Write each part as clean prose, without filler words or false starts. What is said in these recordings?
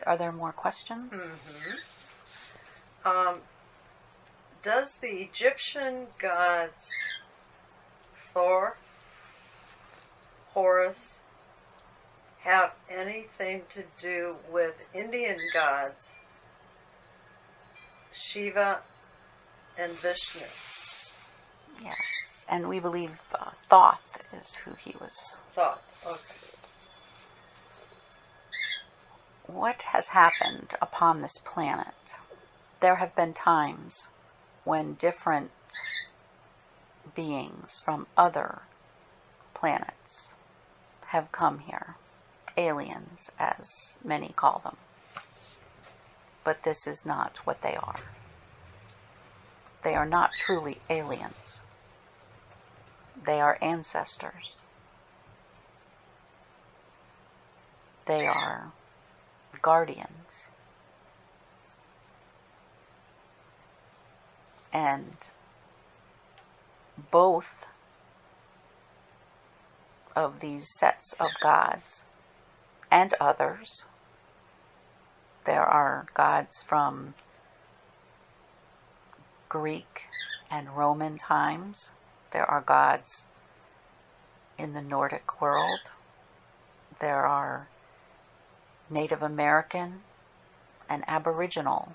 Are there more questions? Mm-hmm. Does the Egyptian gods Thor, Horus, have anything to do with Indian gods Shiva and Vishnu? Yes, and we believe Thoth is who he was. Thoth, okay. What has happened upon this planet? There have been times when different beings from other planets have come here. Aliens, as many call them. But this is not what they are. They are not truly aliens. They are ancestors. They are guardians. And both of these sets of gods and others, there are gods from Greek and Roman times. There are gods in the Nordic world. There are Native American and Aboriginal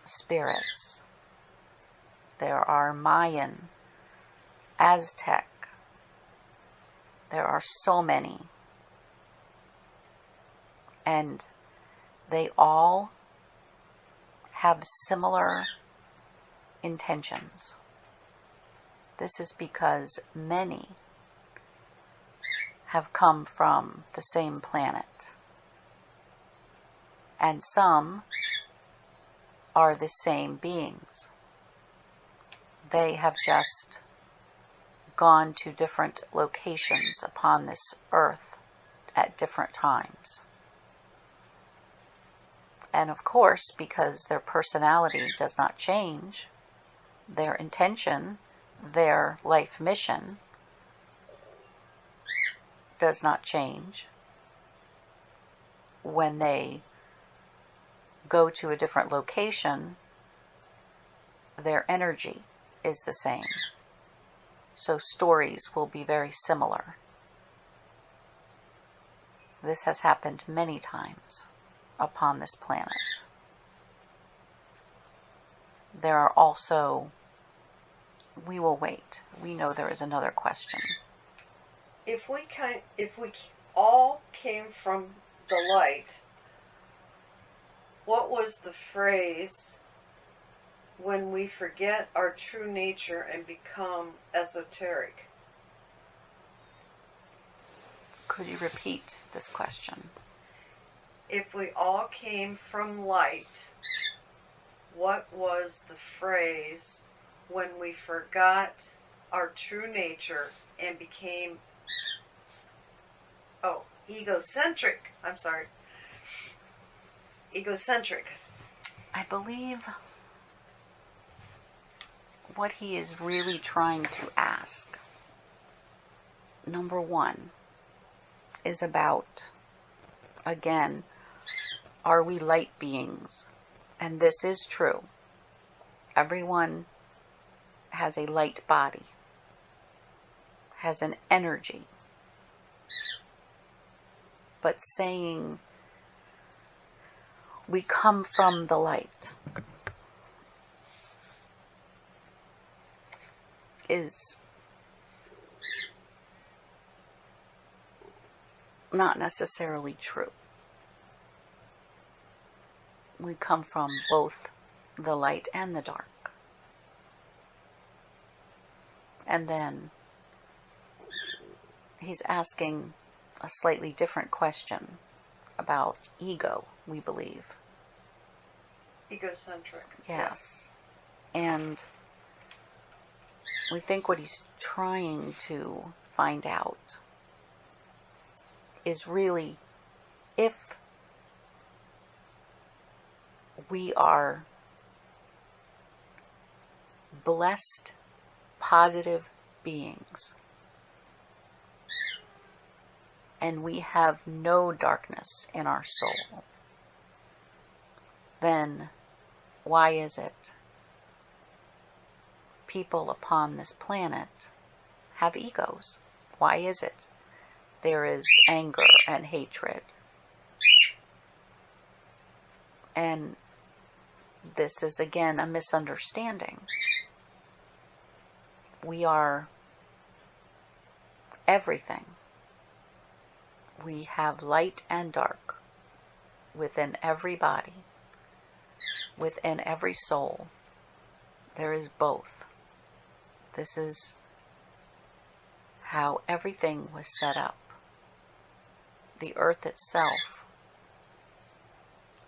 spirits. There are Mayan, Aztec. There are so many. And they all have similar intentions. This is because many have come from the same planet. And some are the same beings. They have just gone to different locations upon this earth at different times. And of course, because their personality does not change, their intention, their life mission does not change. When they go to a different location, their energy is the same. So stories will be very similar. This has happened many times upon this planet. There are also, we will wait. We know there is another question. If we all came from the light, what was the phrase when we forget our true nature and become esoteric? Could you repeat this question? If we all came from light, what was the phrase when we forgot our true nature and became egocentric? I'm sorry. Egocentric. I believe what he is really trying to ask, number one, is about, again, are we light beings? And this is true. Everyone has a light body, has an energy. But saying we come from the light is not necessarily true. We come from both the light and the dark. And then he's asking a slightly different question about ego, we believe. Egocentric. Yes. And we think what he's trying to find out is really if we are blessed, positive beings, and we have no darkness in our soul, then why is it people upon this planet have egos? Why is it there is anger and hatred? And this is again a misunderstanding. We are everything. We have light and dark within every body, within every soul. There is both. This is how everything was set up. The earth itself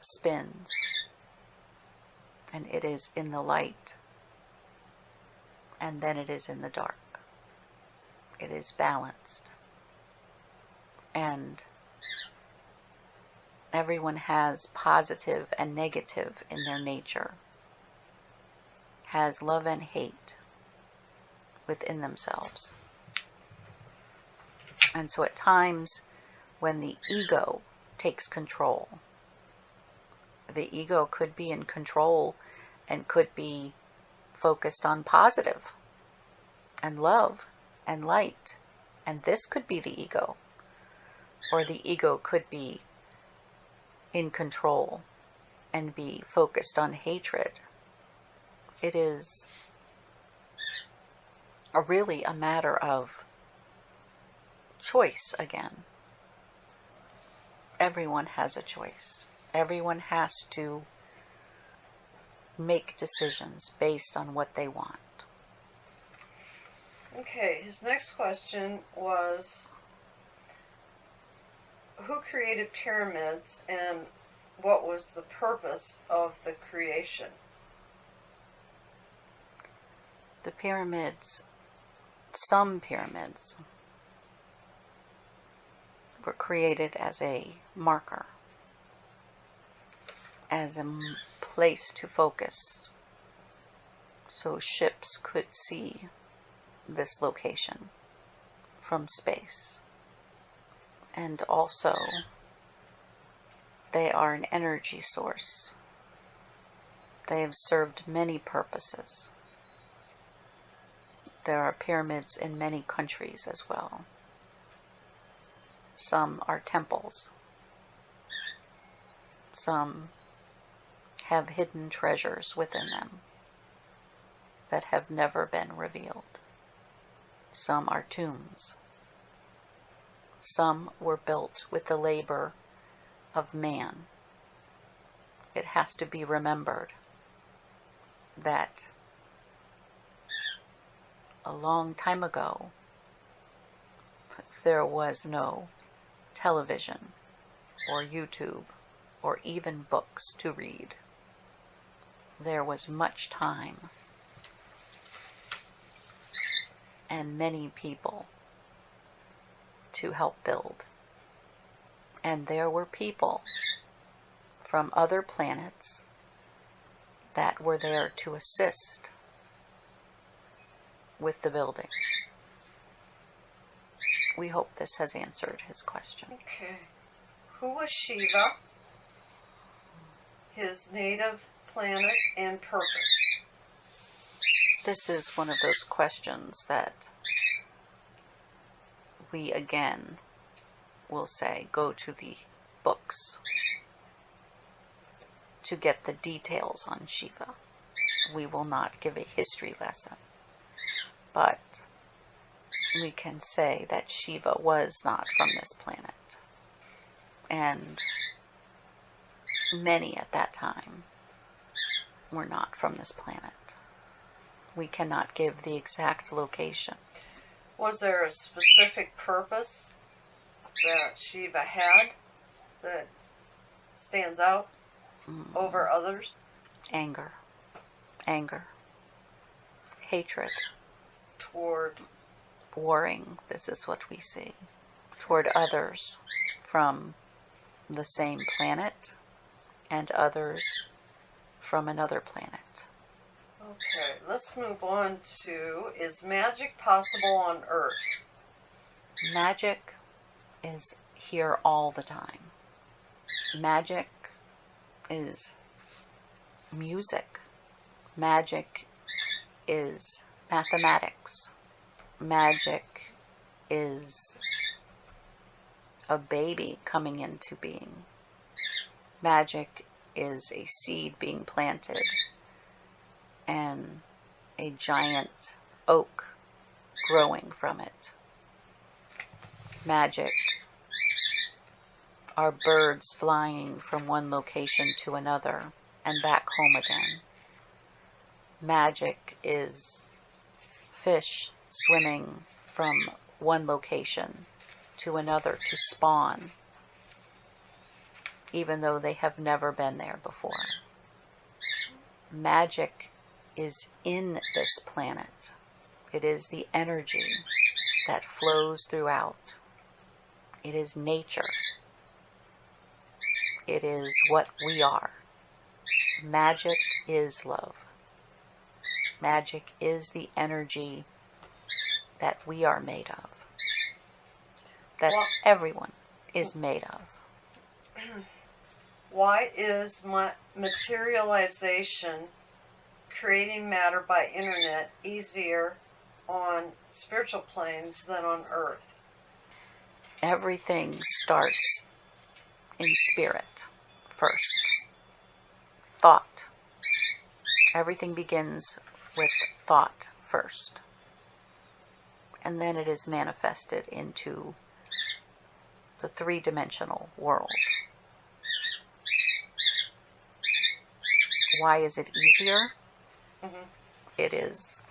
spins, and it is in the light, and then it is in the dark. It is balanced. And everyone has positive and negative in their nature, has love and hate within themselves. And so at times when the ego takes control, the ego could be in control and could be focused on positive and love and light. And this could be the ego. Or the ego could be in control and be focused on hatred. It is really a matter of choice again. Everyone has a choice. Everyone has to make decisions based on what they want. Okay, his next question was, who created pyramids and what was the purpose of the creation? The pyramids, some pyramids, were created as a marker, as a place to focus, so ships could see this location from space. And also, they are an energy source. They have served many purposes. There are pyramids in many countries as well. Some are temples. Some have hidden treasures within them that have never been revealed. Some are tombs. Some were built with the labor of man. It has to be remembered that a long time ago, there was no television or YouTube or even books to read. There was much time and many people to help build. And there were people from other planets that were there to assist with the building. We hope this has answered his question. Okay. Who was Shiva? His native planet and purpose? This is one of those questions that we again will say go to the books to get the details on Shiva. We will not give a history lesson, but we can say that Shiva was not from this planet, and many at that time were not from this planet. We cannot give the exact location. Was there a specific purpose that Shiva had that stands out over others? Anger, hatred, toward warring, this is what we see, toward others from the same planet and others from another planet. Okay, let's move on to, is magic possible on Earth? Magic is here all the time. Magic is music. Magic is mathematics. Magic is a baby coming into being. Magic is a seed being planted and a giant oak growing from it. Magic are birds flying from one location to another and back home again. Magic is fish swimming from one location to another to spawn, even though they have never been there before. Magic is in this planet. It is the energy that flows throughout. It is nature. It is what we are. Magic is love. Magic is the energy that we are made of. That everyone is made of. Why is materialization, creating matter by internet, easier on spiritual planes than on earth? Everything starts in spirit first. Thought. Everything begins with thought first. And then it is manifested into the three-dimensional world. Why is it easier? Mm-hmm. It is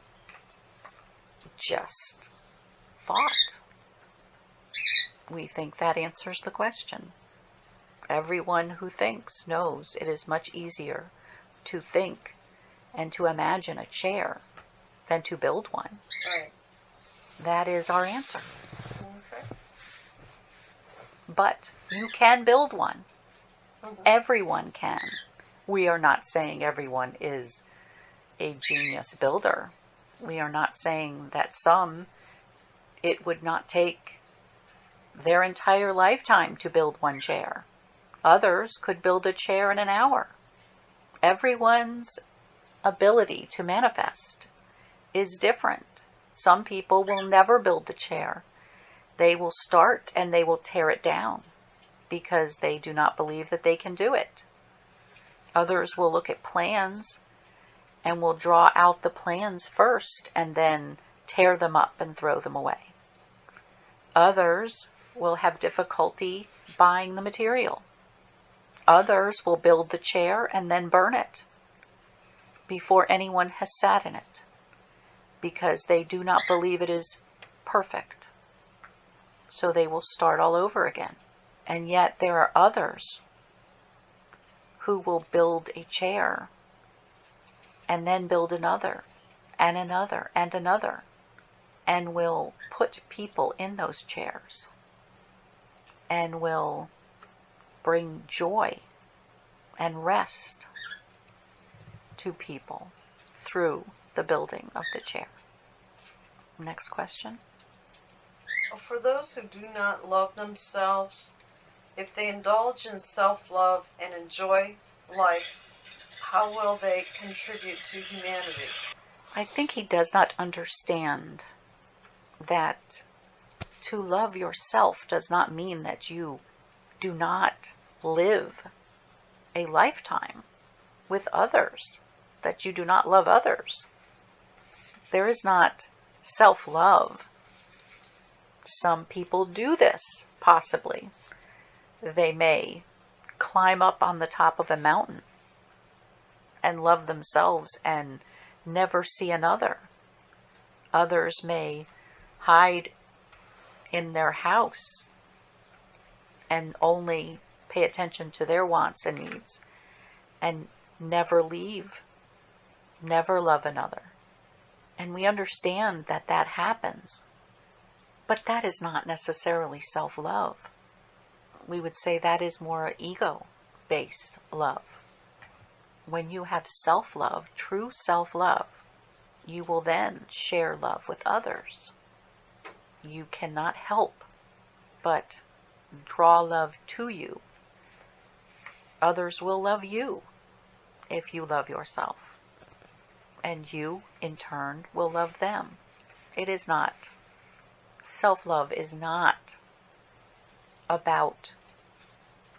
just thought. We think that answers the question. Everyone who thinks knows it is much easier to think and to imagine a chair than to build one. Right. That is our answer. Okay. But you can build one. Mm-hmm. Everyone can. We are not saying everyone is a genius builder. We are not saying that some, it would not take their entire lifetime to build one chair. Others could build a chair in an hour. Everyone's ability to manifest is different. Some people will never build the chair. They will start and they will tear it down because they do not believe that they can do it. Others will look at plans and will draw out the plans first and then tear them up and throw them away. Others will have difficulty buying the material. Others will build the chair and then burn it before anyone has sat in it because they do not believe it is perfect. So they will start all over again. And yet there are others who will build a chair and then build another and another and another and will put people in those chairs and will bring joy and rest to people through the building of the chair. Next question. For those who do not love themselves, if they indulge in self-love and enjoy life, how will they contribute to humanity? I think he does not understand that to love yourself does not mean that you do not live a lifetime with others, that you do not love others. There is not self-love. Some people do this, possibly. They may climb up on the top of a mountain and love themselves and never see another. Others may hide in their house and only pay attention to their wants and needs and never leave, never love another. And we understand that that happens, but that is not necessarily self-love. We would say that is more ego-based love. When you have self-love, true self-love, you will then share love with others. You cannot help but draw love to you. Others will love you. if you love yourself. And you, in turn, will love them. It is not. Self-love is not about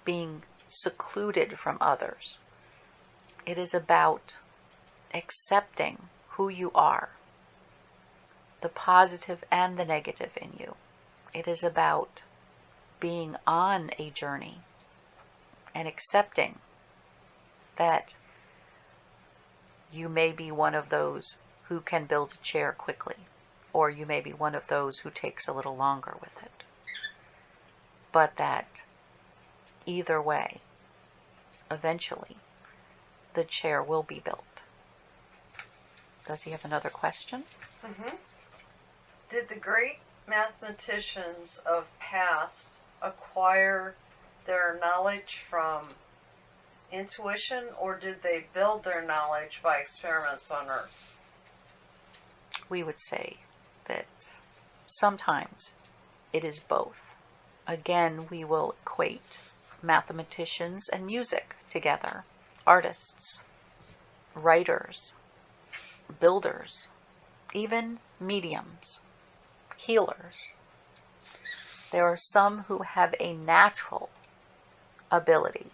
being secluded from others. It is about accepting who you are, the positive and the negative in you. It is about being on a journey and accepting that you may be one of those who can build a chair quickly, or you may be one of those who takes a little longer with it. But that either way, eventually, the chair will be built. Does he have another question? Mm-hmm. Did the great mathematicians of past acquire their knowledge from intuition, or did they build their knowledge by experiments on Earth? We would say that sometimes it is both. Again, we will equate mathematicians and music together. Artists, writers, builders, even mediums, healers. There are some who have a natural ability.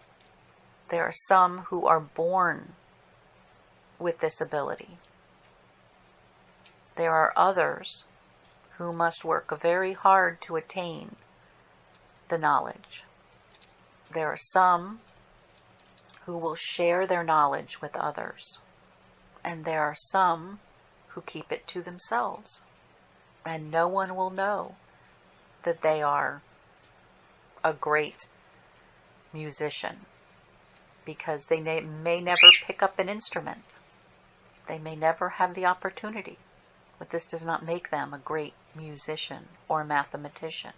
There are some who are born with this ability. There are others who must work very hard to attain the knowledge. There are some who will share their knowledge with others. And there are some who keep it to themselves. And no one will know that they are a great musician, because they may never pick up an instrument. They may never have the opportunity. But this does not make them a great musician or mathematician.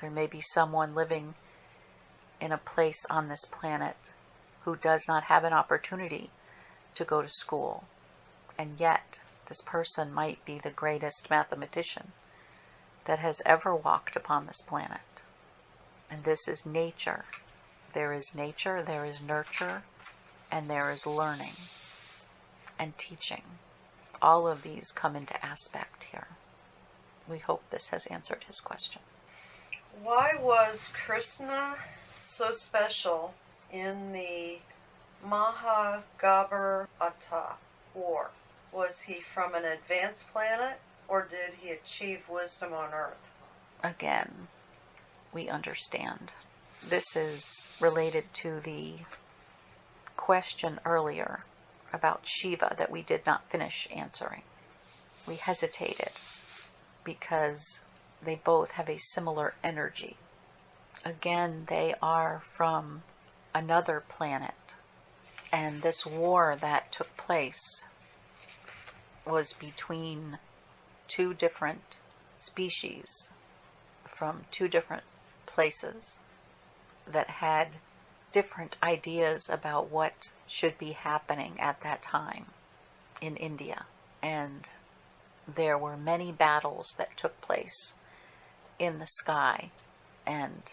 There may be someone living in a place on this planet who does not have an opportunity to go to school, and yet this person might be the greatest mathematician that has ever walked upon this planet. And this is nature. There is nature, there is nurture, and there is learning and teaching. All of these come into aspect here. We hope this has answered his question. Why was Krishna so special in the Mahagabharata war? Was he from an advanced planet, or did he achieve wisdom on Earth? Again, we understand. This is related to the question earlier about Shiva that we did not finish answering. We hesitated because they both have a similar energy. Again, they are from another planet. And this war that took place was between two different species from two different places that had different ideas about what should be happening at that time in India. And there were many battles that took place in the sky. And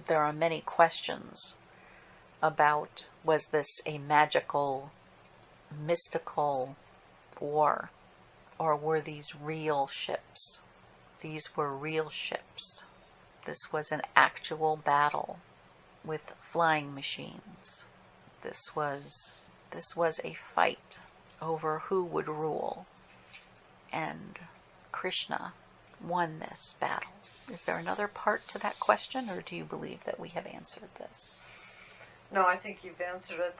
there are many questions about, was this a magical, mystical war, or were these real ships? These were real ships. This was an actual battle with flying machines. This was a fight over who would rule. And Krishna won this battle. Is there another part to that question, or do you believe that we have answered this? No, I think you've answered it.